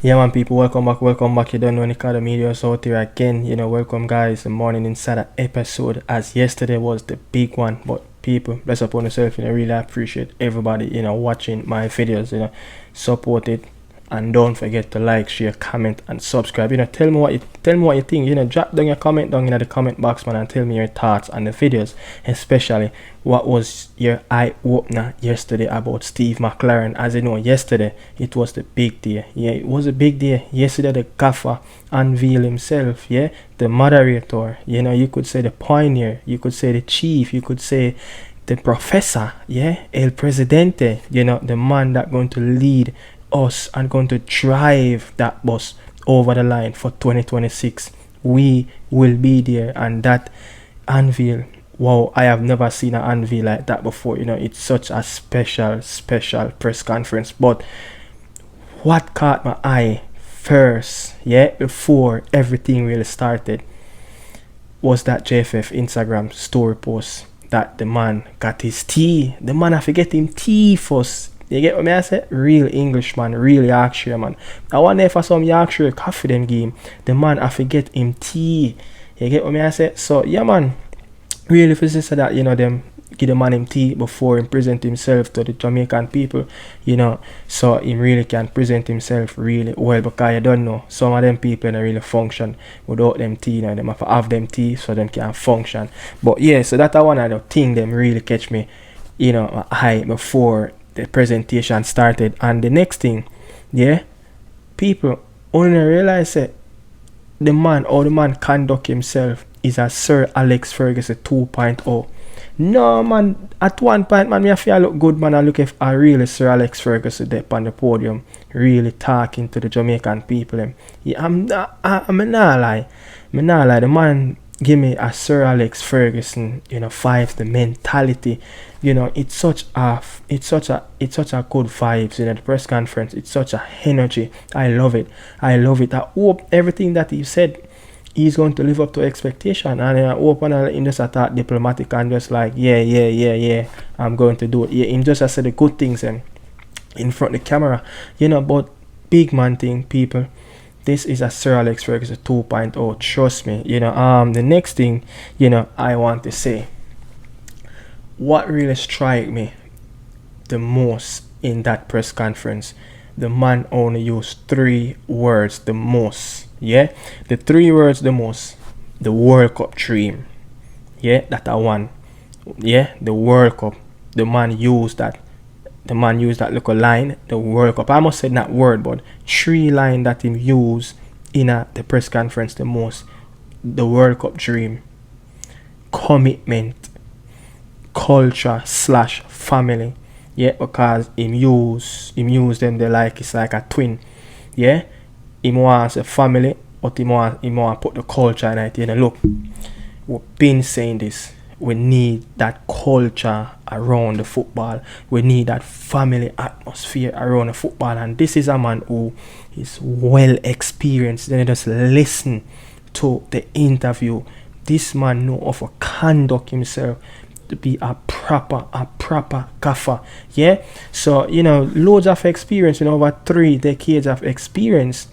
Yeah, man, people, welcome back, welcome back. You don't know Nicardo Media House out here again. Welcome, guys. The morning insider episode, as yesterday was the big one. But people, bless upon yourself. Really appreciate everybody, watching my videos. Support it, and don't forget to like, share, comment, and subscribe. Tell me what you think. Drop down your comment down in the comment box, man, and tell me your thoughts on the videos, especially what was your eye opener yesterday about Steve McLaren. As you know, yesterday it was the big day. Yeah, it was a big day. Yesterday the gaffer unveiled himself. Yeah, the moderator. You could say the pioneer. You could say the chief. You could say the professor. Yeah, El Presidente. The man that going to lead us and going to drive that bus over the line for 2026. We will be there, and that unveil, wow, I have never seen an unveil like that before. It's such a special press conference. But what caught my eye first, before everything really started, was that JFF Instagram story post that the man got his tea. The man, I forget him tea first. You get what I say? Real Englishman, real Yorkshire man. I wonder if for some Yorkshire coffee them game, the man I forget him tea. You get what I say? So yeah, man, really for sister that them give the man him tea before he present himself to the Jamaican people, so he really can present himself really well, because you don't know, some of them people don't really function without them tea. Them have to have them tea so them can function. But yeah, so that's one of the thing them really catch me, my eye before the presentation started. And the next thing, people only realize that the man conduct himself is a Sir Alex Ferguson 2.0. No, man, at one point, man, I feel look good, man. I look if I really Sir Alex Ferguson there on the podium, really talking to the Jamaican people. Yeah, I'm not lie. The man give me a Sir Alex Ferguson, vibes, the mentality. It's such a good vibes. The press conference, it's such a energy. I love it. I hope everything that he said, he's going to live up to expectation, and I hope in just attack diplomatic and just like yeah, I'm going to do it. Yeah, in just I said the good things in front of the camera, but big man thing, people. This is a Sir Alex Ferguson 2.0. Trust me. The next thing, I want to say, what really struck me the most in that press conference, the man only used 3 words the most. Yeah, the 3 words the most: the World Cup dream. Yeah, that I won. Yeah, the World Cup. The man used that little line, the World Cup. I must say that word, but 3 lines that he used in the press conference the most: the World Cup dream, commitment, culture / family. Yeah, because him use them, they like it's like a twin. Yeah, him wants a family, but him want put the culture in it. Look, we've been saying this. We need that culture around the football. We need that family atmosphere around the football. And this is a man who is well experienced. Then just listen to the interview. This man know how to conduct himself to be a proper gaffer. Yeah. So loads of experience. Over 3 decades of experience.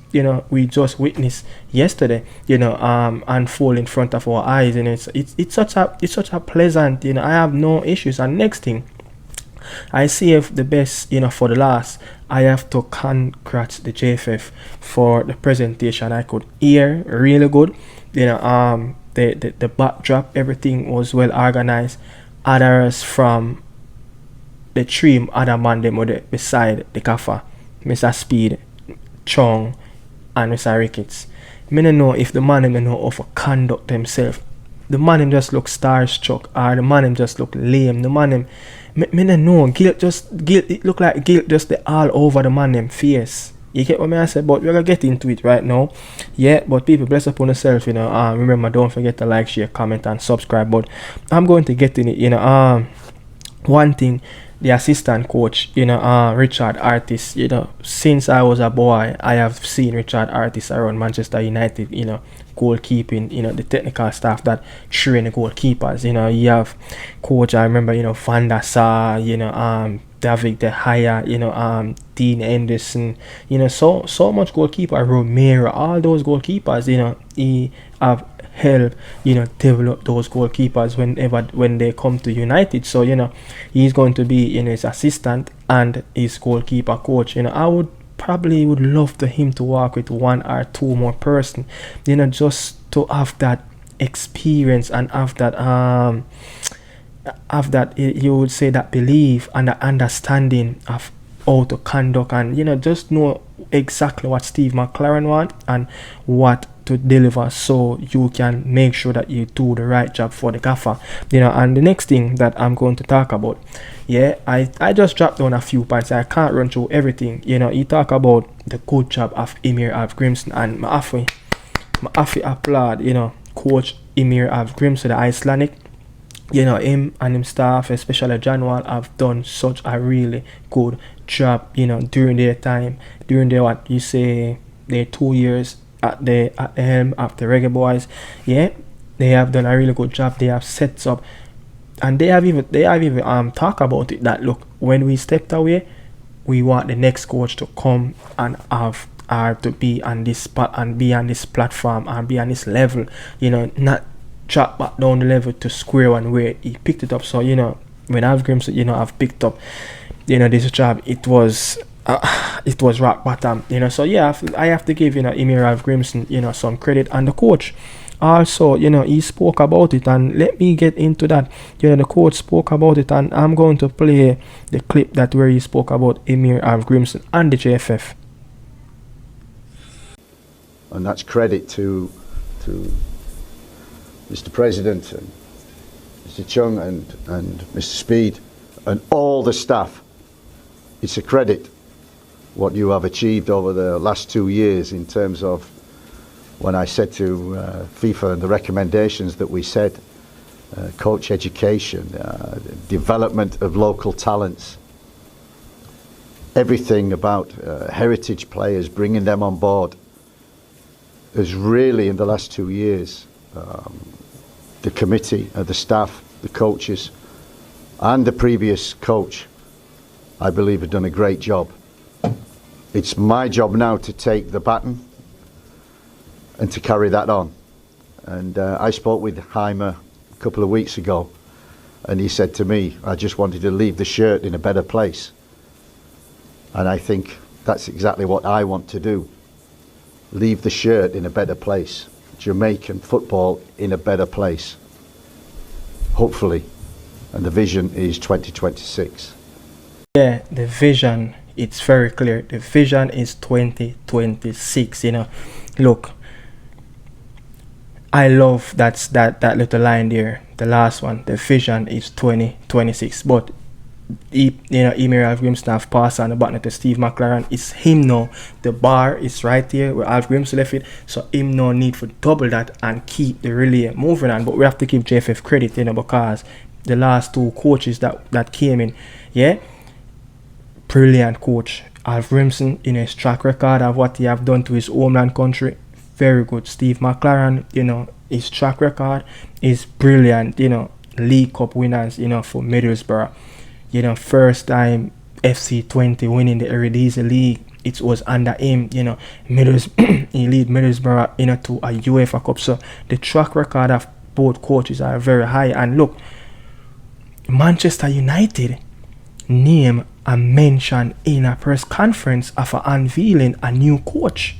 We just witnessed yesterday. Unfold in front of our eyes, and it's such a pleasant. I have no issues. And next thing, I see if the best. For the last, I have to congratulate the JFF for the presentation. I could hear really good. The backdrop, everything was well organized. Others from the three other man them were beside the gaffer, Mr. Speed, Chong, and Mr. Ricketts. I don't know if the man them know how to conduct themselves. The man him just look starstruck, or the man him just look lame. The man him, me don't know. Guilt, it look like guilt just the all over the man them face. You get what I say? But we're gonna get into it right now. Yeah, but people, bless upon yourself, remember, don't forget to like, share, comment, and subscribe. But I'm going to get in it, one thing, the assistant coach, Richard Artis, since I was a boy, I have seen Richard Artis around Manchester United, goalkeeping, the technical staff that train the goalkeepers. You have coach, I remember, Van der Sar, David De Gea, Dean Henderson, so much goalkeeper, Romero, all those goalkeepers, he have helped, develop those goalkeepers when they come to United. So, he's going to be, his assistant and his goalkeeper coach. I would love for him to work with one or two more person, just to have that experience and have that you would say that belief and the understanding of how to conduct, and just know exactly what Steve McCLAREN want and what to deliver, so you can make sure that you do the right job for the gaffer. And the next thing that I'm going to talk about, I just dropped down a few points. I can't run through everything. He talk about the good job of Emir Grimson, and my applaud coach Emir Grimson, the Icelandic. Him and him staff, especially John Wall, have done such a really good job, during their 2 years at the helm of the reggaeboyz. They have done a really good job. They have set up, and they have even talk about it, that look, when we stepped away, we want the next coach to come and have to be on this spot and be on this platform and be on this level, not drop back down the level to square one where he picked it up. So when Grimson have picked up this job, it was rock bottom. So I have to give Emir Grimson some credit, and the coach also, he spoke about it, and let me get into that. The coach spoke about it, and I'm going to play the clip that where he spoke about Emir Grimson and the JFF. And that's credit to Mr. President and Mr. Chung and Mr. Speed and all the staff. It's a credit what you have achieved over the last 2 years, in terms of when I said to FIFA and the recommendations that we said, coach education, development of local talents, everything about heritage players, bringing them on board, is really, in the last 2 years, the committee, the staff, the coaches, and the previous coach, I believe, have done a great job. It's my job now to take the baton and to carry that on. And I spoke with Jaime a couple of weeks ago, and he said to me, I just wanted to leave the shirt in a better place. And I think that's exactly what I want to do. Leave the shirt in a better place. Jamaican football in a better place, hopefully, and the vision is 2026. The vision, it's very clear. The vision is 2026. Look, I love that little line there, the last one. The vision is 2026, but Emir Grimson have passed on the button to Steve McCLAREN. It's him now. The bar is right there where Grimson left it, so him no need for double that and keep the relay moving on. But we have to give JFF credit, because the last two coaches that came in, brilliant coach. Grimson, his track record of what he have done to his homeland country, very good. Steve McCLAREN, his track record is brilliant. League Cup winners, for Middlesbrough. First time FC20 winning the Eredivisie League, it was under him. He lead Middlesbrough to a UEFA Cup. So the track record of both coaches are very high. And look, Manchester United name and mention in a press conference of unveiling a new coach.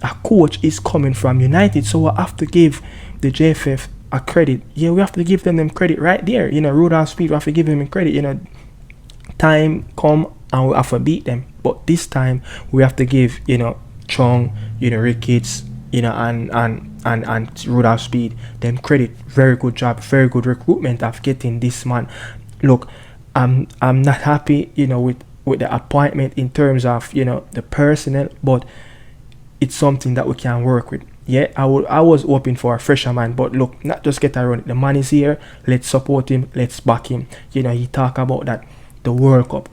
A coach is coming from United, so we have to give the JFF a credit. We have to give them credit right there. Rudolph Speed, we have to give him credit. Time come and we have to beat them. But this time we have to give, Chung, Ricketts, and Rudolph Speed them credit. Very good job, very good recruitment of getting this man. Look, I'm not happy, with the appointment in terms of, the personnel, but it's something that we can work with. I was hoping for a fresher man, but look, not just get around it. The man is here. Let's support him. Let's back him. He talk about that, the World Cup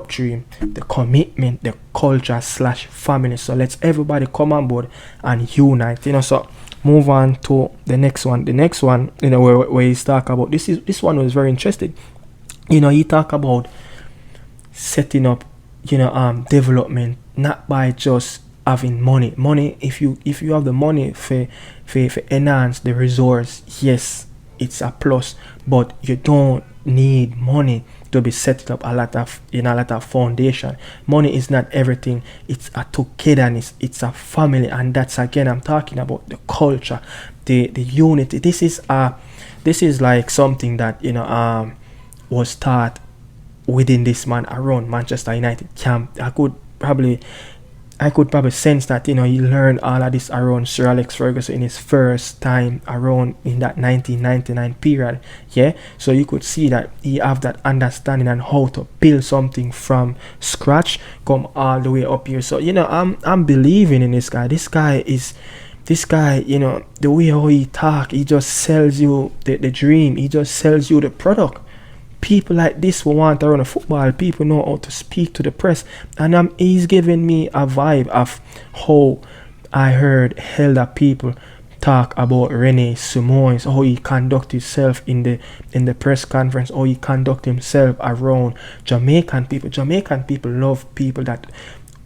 dream, the commitment, the culture / family. So let's everybody come on board and unite. So move on to the next one. The next one, where he's talk about this one was very interesting. He talk about setting up, development, not by just having money. If you have the money for enhance the resource, yes, it's a plus, but you don't need money to be setting up a lot of foundation. Money is not everything. It's a togetherness, it's a family, and that's again I'm talking about the culture, the unity. This is like something that was taught within this man around Manchester United camp. I could probably sense that he learned all of this around Sir Alex Ferguson in his first time around in that 1999 period. Yeah, so you could see that he have that understanding and how to build something from scratch, come all the way up here. So I'm believing in this guy. This guy, the way how he talk, he just sells you the dream. He just sells you the product. People like this will want to run a football. People know how to speak to the press, and he's giving me a vibe of how I heard elder people talk about Rene Simons, how he conduct himself in the press conference, how he conduct himself around Jamaican people. Jamaican people love people that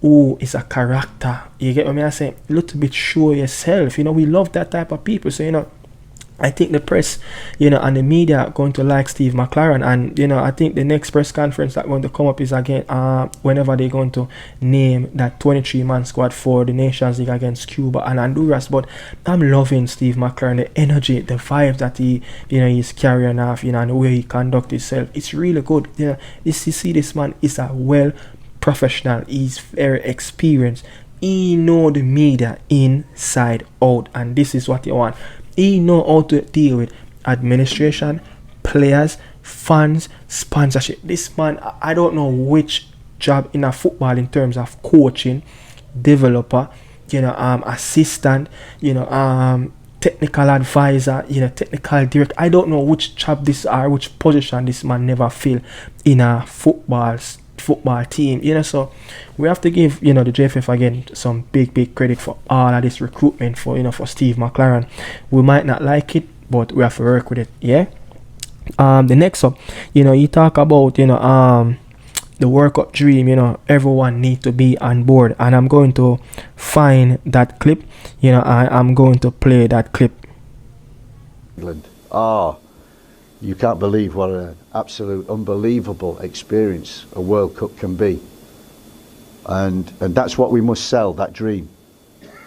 is a character. You get what I say? A little bit show yourself. We love that type of people. So I think the press, and the media are going to like Steve McCLAREN, and I think the next press conference that's going to come up is again whenever they're going to name that 23-man squad for the Nations League against Cuba and Honduras. But I'm loving Steve McCLAREN, the energy, the vibe that he's carrying off, and the way he conducts himself. It's really good. This man is a well professional. He's very experienced. He know the media inside out, and this is what you want. He know how to deal with administration, players, fans, sponsorship. This man, I don't know which job in a football in terms of coaching, developer, assistant, technical advisor, technical director. I don't know which job which position this man never fill in a football team. So we have to give the JFF again some big credit for all of this recruitment for Steve McCLAREN. We might not like it, but we have to work with it. Yeah. The next up, you talk about the World Cup dream. Everyone need to be on board, and I'm going to find that clip. I'm going to play that clip. England. You can't believe what an absolute unbelievable experience a World Cup can be. And that's what we must sell, that dream.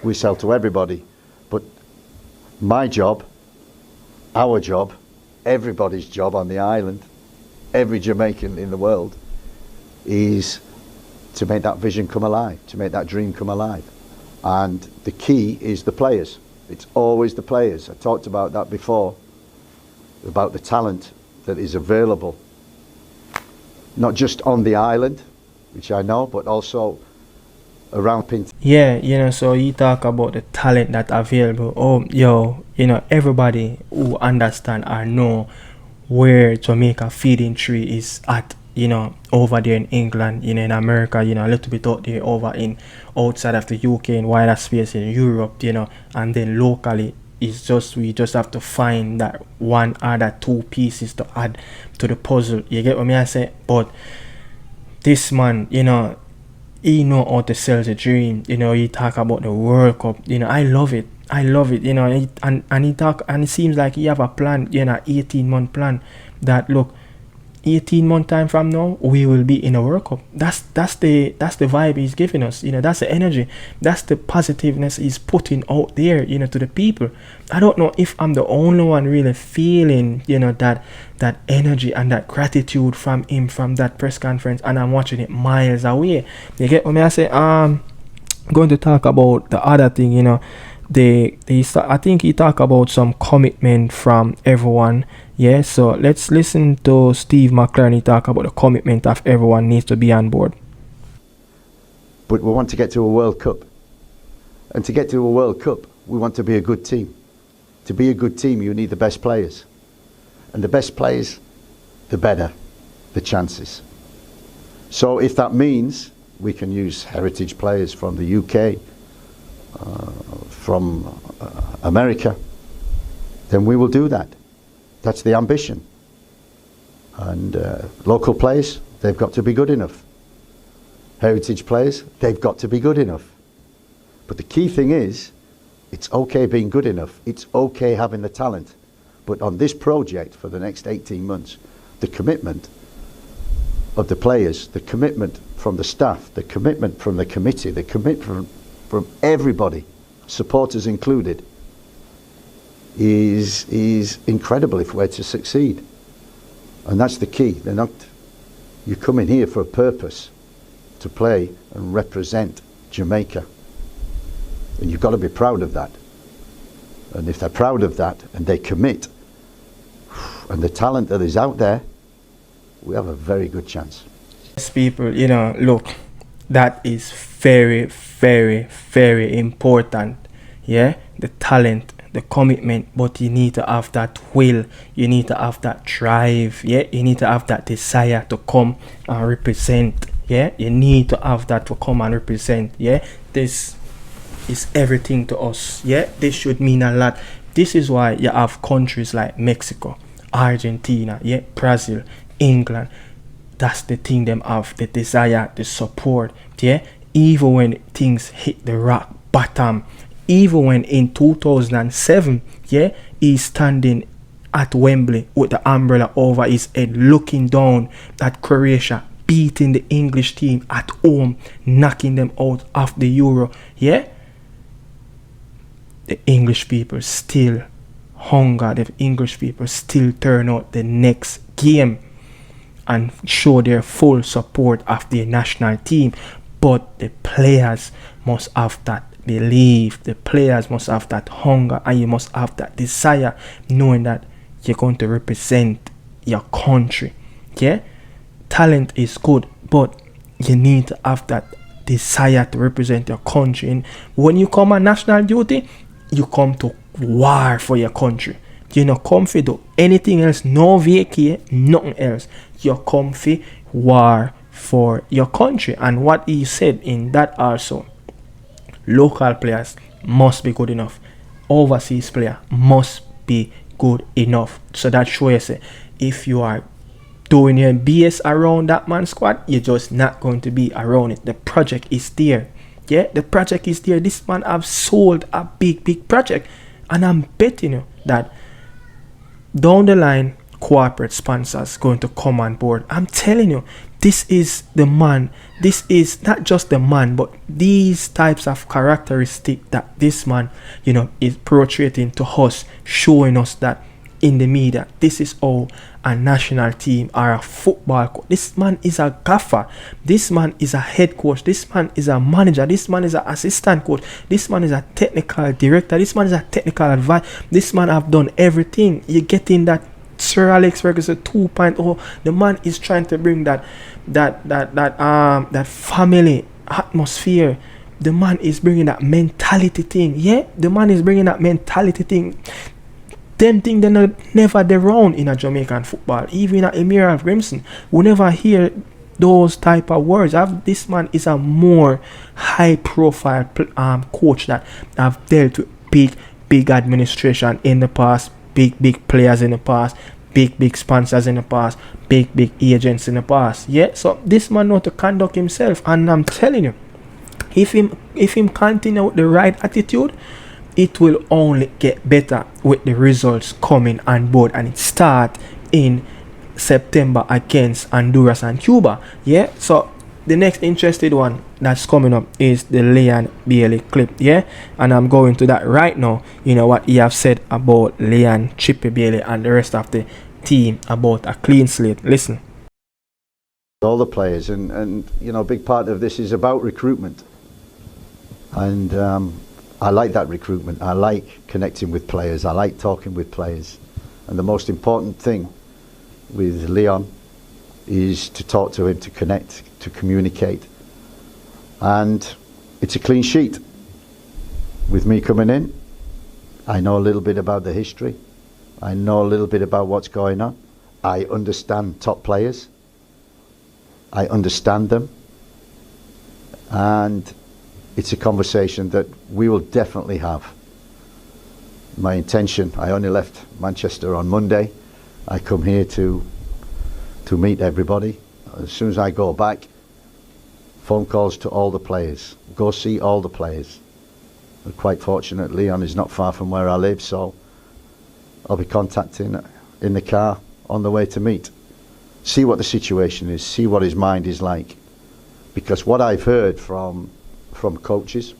We sell to everybody. But my job, our job, everybody's job on the island, every Jamaican in the world, is to make that vision come alive, to make that dream come alive. And the key is the players. It's always the players. I talked about that before, about the talent that is available, not just on the island, which I know, but also around Pinto. Yeah, so you talk about the talent that's available. Everybody who understand or know where Jamaica feeding tree is at, over there in England, in America, a little bit out there over in outside of the UK, in wider space in Europe, and then locally. We just have to find that one other two pieces to add to the puzzle. You get what I say? But this man, he know how to sell the dream. He talk about the World Cup. I love it. And he talk, and it seems like he have a plan, 18-month plan that look, 18-month time from now we will be in a World Cup. That's the vibe he's giving us. That's the energy, that's the positiveness he's putting out there, to the people. I don't know if I'm the only one really feeling that energy and that gratitude from him, from that press conference, and I'm watching it miles away. You get what I say? I'm going to talk about the other thing. I think he talk about some commitment from everyone. Yeah, so let's listen to Steve McCLAREN. He talk about the commitment of everyone needs to be on board. But we want to get to a World Cup. And to get to a World Cup, we want to be a good team. To be a good team, you need the best players. And the best players, the better the chances. So if that means we can use heritage players from the UK, from America, then we will do that. That's the ambition. And local players, they've got to be good enough. heritage players, they've got to be good enough. But the key thing is, it's okay being good enough. It's okay having the talent. But on this project for the next 18 months, the commitment of the players, the commitment from the staff, the commitment from the committee, the commitment from everybody, supporters included, is incredible if we're to succeed. And that's the key. You come in here for a purpose, to play and represent Jamaica. And you've got to be proud of that. And if they're proud of that and they commit, and the talent that is out there, we have a very good chance. Yes, people, you know, look, that is very, very, very important. Yeah, the talent, the commitment, but you need to have that will, you need to have that drive. Yeah, you need to have that desire to come and represent. Yeah, you need to have that to come and represent. Yeah, this is everything to us. Yeah, this should mean a lot. This is why you have countries like Mexico, Argentina, yeah, Brazil, England. That's the thing them have, the desire, the support. Yeah, even when things hit the rock bottom, even when in 2007, yeah, he's standing at Wembley with the umbrella over his head, looking down at Croatia, beating the English team at home, knocking them out of the Euro. Yeah, the English people still hunger. The English people still turn out the next game and show their full support of their national team. But the players must have that belief. The players must have that hunger, and you must have that desire, knowing that you're going to represent your country. Yeah, talent is good, but you need to have that desire to represent your country. And when you come on national duty, you come to war for your country. You not come for do anything else, no vacay, nothing else. You come for war for your country. And what he said in that also, local players must be good enough. Overseas player must be good enough. So that shows you, if you are doing your BS around that man squad, you're just not going to be around it. The project is there. Yeah, the project is there. This man have sold a big project. And I'm betting you that down the line, corporate sponsors going to come on board. I'm telling you, this is the man. This is not just the man, but these types of characteristics that this man, you know, is portraying to us, showing us that in the media, this is how a national team or a football coach. This man is a gaffer. This man is a head coach. This man is a manager. This man is an assistant coach. This man is a technical director. This man is a technical advisor. This man have done everything. You get in that Sir Alex Ferguson 2.0. The man is trying to bring that family atmosphere. The man is bringing that mentality thing. Yeah, the man is bringing that mentality thing. Them thing they're never around in a Jamaican football. Even at Emir Grimson, we never hear those type of words. This man is a more high profile coach that have dealt with big administration in the past, big players in the past, big sponsors in the past, big agents in the past. Yeah, so this man know to conduct himself, and I'm telling you, if him continue with the right attitude, it will only get better with the results coming on board, and it start in September against Honduras and Cuba. Yeah, so the next interested one that's coming up is the Leon Bailey clip. Yeah, and I'm going to that right now. You know what he have said about Leon Chippy Bailey and the rest of the team about a clean slate. Listen. All the players, and you know, a big part of this is about recruitment, and I like that recruitment. I like connecting with players. I like talking with players. And the most important thing with Leon is to talk to him, to connect, to communicate. And it's a clean sheet. With me coming in, I know a little bit about the history. I know a little bit about what's going on. I understand top players. I understand them. And it's a conversation that we will definitely have. My intention, I only left Manchester on Monday. I come here to meet everybody. As soon as I go back, phone calls to all the players. Go see all the players. And quite fortunate, Leon is not far from where I live, so I'll be contacting in the car on the way to meet. See what the situation is, see what his mind is like. Because what I've heard from coaches,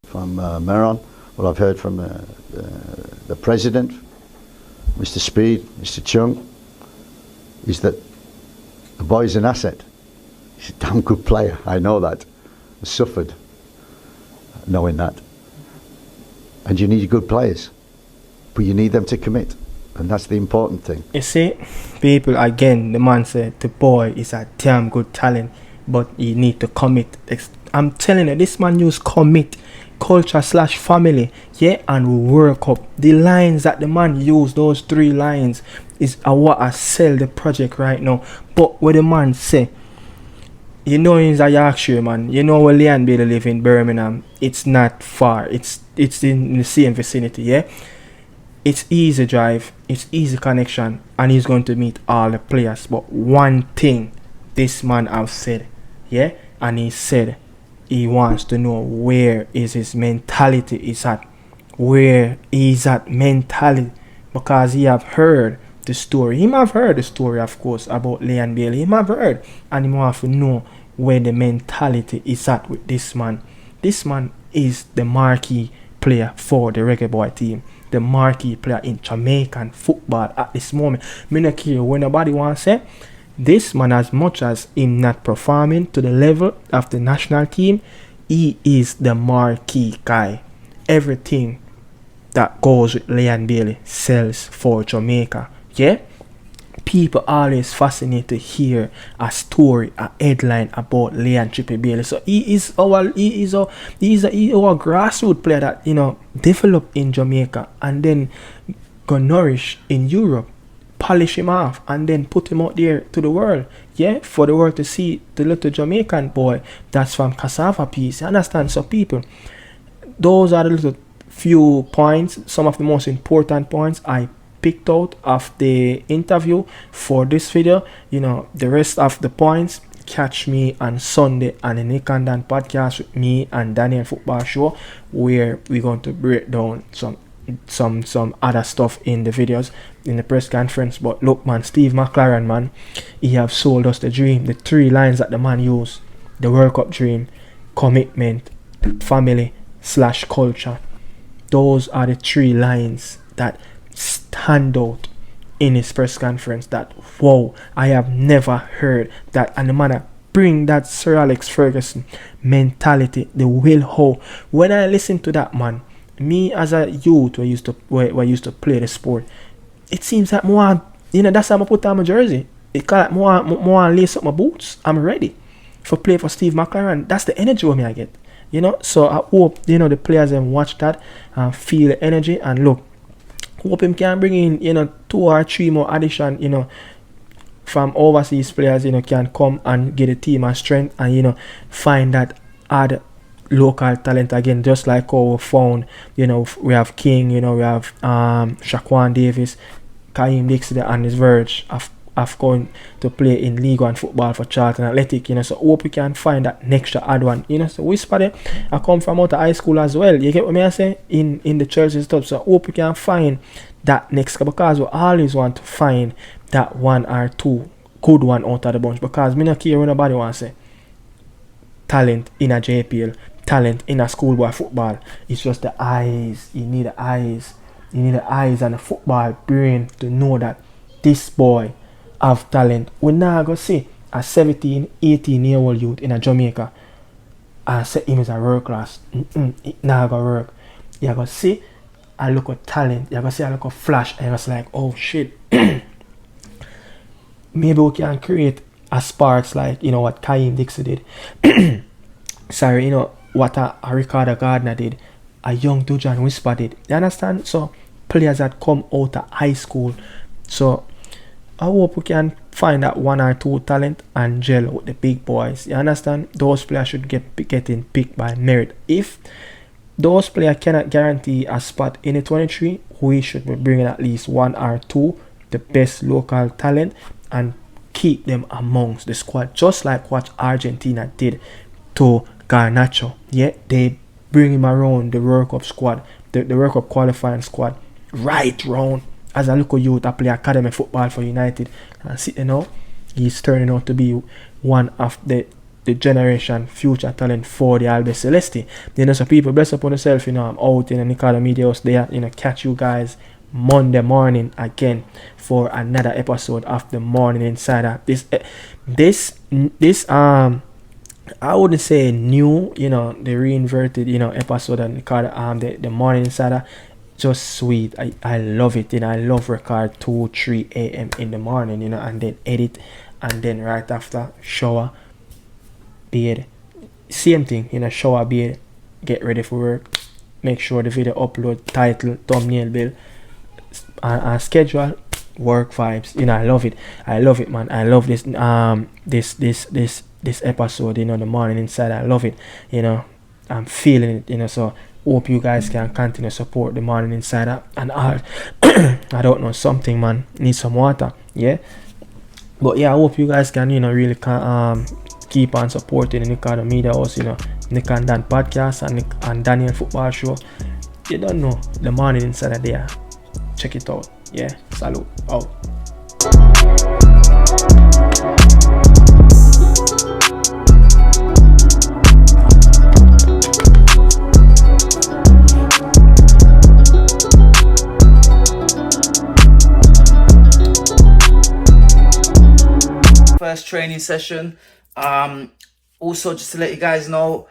from Meron, what I've heard from the president, Mr. Speed, Mr. Chung, is that the boy's an asset. He's a damn good player, I know that. I suffered knowing that. And you need good players, but you need them to commit, and that's the important thing. You see, people, again, the man said the boy is a damn good talent, but you need to commit. I'm telling you, this man used commit, culture / family, yeah, and work up. The lines that the man used, those 3 lines, is what I sell the project right now. But what the man say, you know, he's a Yorkshire man. You know where UNVEILED live in Birmingham. It's not far. It's in the same vicinity, yeah. It's easy drive. It's easy connection, and he's going to meet all the players. But one thing, this man have said, yeah, and he said he wants to know where is his mentality is at, where is that mentality, because he have heard the story. He might have heard the story, of course, about UNVEILED. He might have heard, and he might have to know where the mentality is at with this man. This man is the marquee player for the Reggae Boy team, the marquee player in Jamaican football at this moment. Me not care when nobody wants to say this man, as much as him not performing to the level of the national team, he is the marquee guy. Everything that goes with UNVEILED sells for Jamaica. Yeah, people always fascinated to hear a story, a headline about Leon Trippy Bailey. So he is our grassroots player that, you know, developed in Jamaica and then go nourish in Europe, polish him off, and then put him out there to the world. Yeah, for the world to see the little Jamaican boy that's from cassava piece. You understand? So people, those are the little few points, some of the most important points I picked out of the interview for this video. You know, the rest of the points, catch me on Sunday on the Nick and Dan podcast with me and Daniel Football Show, where we're going to break down some other stuff in the videos in the press conference. But look, man, Steve McCLAREN, man, he have sold us the dream. The 3 lines that the man used: the World Cup dream, commitment, family / culture. Those are the 3 lines that stand out in his press conference. That, whoa, I have never heard that. And the man bring that Sir Alex Ferguson mentality, the will how. When I listen to that man, me as a youth who used to play the sport, it seems like more, you know, that's how I put on my jersey. It kind of more lace up my boots. I'm ready for play for Steve McCLAREN. That's the energy with me I get, you know. So I hope, you know, the players and watch that and feel the energy. And look, hope him can bring in, you know, 2 or 3 more addition, you know, from overseas players, you know, can come and get the team a strength, and, you know, find that add local talent again, just like how we found, you know, we have King, you know, we have Shaquan Davis, Kaim Dixie on his verge of going to play in Liga and football for Charlton Athletic, you know. So hope we can find that next add one, you know. So Whisper there, I come from out of high school as well, you get what I say, in the church and stuff. So hope we can find that next, because we always want to find that 1 or 2 good one out of the bunch, because me not care when nobody wants to say talent in a JPL, talent in a schoolboy football. It's just the eyes. You need the eyes. You need the eyes and the football brain to know that this boy have talent. We're not going to see a 17, 18-year-old youth in a Jamaica and say him is a world class. It not going to work. You're going to see a look of talent. You're going to see a look of flash. And it's like, oh shit. Maybe we can create a sparks like, you know, what Kaim Dixie did. Sorry, you know, what a Ricardo Gardner did. A young Dujan Whisper did. You understand? So, players that come out of high school. So, I hope we can find that 1 or 2 talent and gel with the big boys. You understand? Those players should getting picked by merit. If those players cannot guarantee a spot in the 23, we should be bringing at least 1 or 2, the best local talent, and keep them amongst the squad, just like what Argentina did to Garnacho. Yeah, they bring him around the World Cup squad, the World Cup qualifying squad, right round as a local youth to play academy football for United. And see, you know, he's turning out to be one of the generation future talent for the Albi Celeste. You know, so people, bless upon yourself. You know, I'm out in the Nicardo Media House there. You know, catch you guys Monday morning again for another episode of the Morning Insider. This I wouldn't say new, you know, the reinverted, you know, episode of the Morning Insider. Just sweet. I love it. You know, I love record 2-3 a.m. in the morning, you know, and then edit, and then right after shower, beard, same thing, you know, shower, beard, get ready for work, make sure the video upload, title, thumbnail, bill, and schedule, work vibes. You know, I love it, man. I love this this episode, you know, the Morning Inside. I love it, you know, I'm feeling it, you know. So hope you guys can continue to support the Morning Insider. And I don't know, something, man, need some water, yeah. But yeah, I hope you guys can, you know, really keep on supporting the Nicardo Media House, you know, Nick and Dan podcast and Daniel Football Show. You don't know, the Morning Insider there. Check it out. Yeah, salute. Out. First training session. Also, just to let you guys know,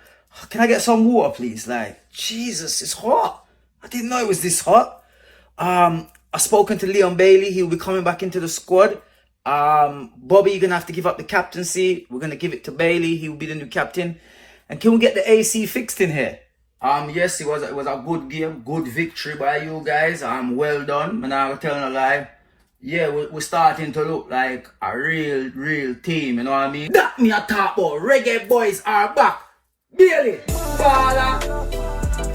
can I get some water, please? Like, Jesus, it's hot. I didn't know it was this hot. I've spoken to Leon Bailey. He'll be coming back into the squad. Bobby, you're gonna have to give up the captaincy. We're gonna give it to Bailey. He'll be the new captain. And can we get the AC fixed in here? Yes, it was a good game, good victory by you guys. Well done. I'm not gonna tell no lie. Yeah, we're starting to look like a real team, you know what I mean? That me a talk about. reggaeboyz are back. Bailey, Bala,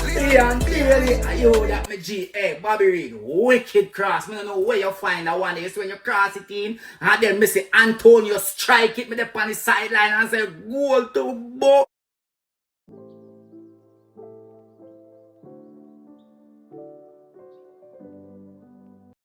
Leon, Bailey, yo, that me G. Hey, Bobby Reed, wicked cross. I don't know where you find that one. It's when you cross it in, and then me say Antonio strike it me up on the sideline and say goal to Bo.